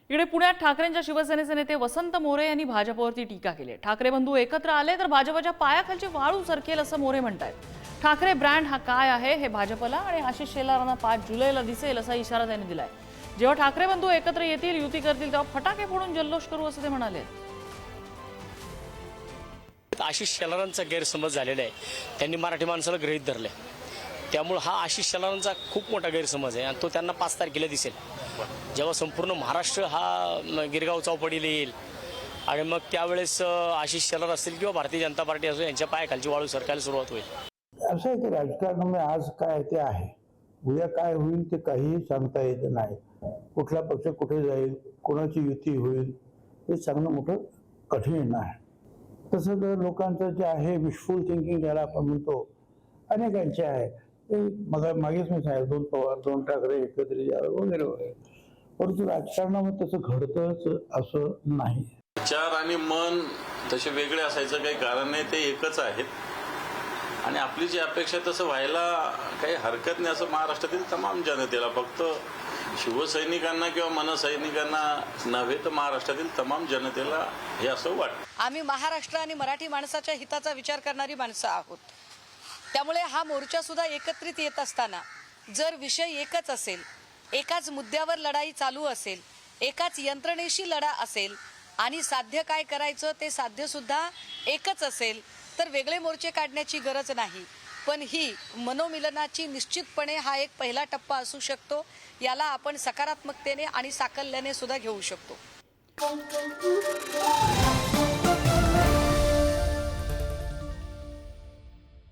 इकडे पुण्यात ठाकरेंच्या शिवसेनेचे नेते वसंत मोरे यांनी भाजपवरती टीका केली। ठाकरे बंधू एकत्र आले तर भाजपच्या पायाखालची वाळू सरकेल असं मोरे म्हणतात। ठाकरे ब्रँड हा काय आहे हे भाजपला आणि आशिष शेलारांना 5 जुलैला दिसेल असा इशारा त्यांनी दिलाय। जेव्हा ठाकरे बंधू एकत्र येतील, युती करतील, तेव्हा फटाके फोडून जल्लोष करू असं ते म्हणाले। आशिष शेलारांचा गैरसमज झालेला आहे, त्यांनी मराठी माणसाला गृहीत धरले, त्यामुळे हा आशिष शेलारांचा खूप मोठा गैरसमज आहे आणि तो त्यांना 5 तारखेला दिसेल, जेव्हा संपूर्ण महाराष्ट्र हा गिरगाव चौपाटीला येईल आणि मग त्यावेळेस आशिष शेलार असतील किंवा भारतीय जनता पार्टी असेल यांच्या पायाखालची वाळू सरकायला सुरुवात होईल। असं आहे की राजकारणामध्ये आज काय ते आहे, उद्या काय होईल ते काहीही सांगता येत नाही। कुठला पक्ष कुठे जाईल, कोणाची युती होईल हे सांगणं मोठं कठीण आहे। तसं तर लोकांचं जे आहे विशफुल थिंकिंग ज्याला आपण म्हणतो, अनेकांचे आहे ते मागेच मी सांगितलं, 2 पवार 2 ठाकरे एकत्रित वगैरे वगैरे, परंतु राजकारणामध्ये तसं घडतंच असं नाही। विचार आणि मन तसे वेगळे असायचं काही कारण नाही, ते एकच आहेत आणि आपली जी अपेक्षा तसं व्हायला काही हरकत नाही असं महाराष्ट्रातील तमाम जनतेला, फक्त शिवसैनिकांना किंवा मनसैनिकांना नव्हे तर महाराष्ट्रातील तमाम जनतेला हे असं वाटतं। आम्ही महाराष्ट्र आणि मराठी माणसाच्या हिताचा विचार करणारी माणसं आहोत, त्यामुळे हा मोर्चा सुद्धा एकत्रित येत असताना जर विषय एकच असेल, एकाच मुद्द्यावर लढाई चालू असेल, एकाच यंत्रणेशी लढा असेल आणि साध्य काय करायचं ते साध्य सुद्धा एकच असेल तर वेगळे मोर्चे काढण्याची गरज नाही। पण ही मनोमिलनाची निश्चितपणे हा एक पहिला टप्पा असू शकतो, याला आपण सकारात्मकतेने आणि साकल्याने सुद्धा घेऊ शकतो।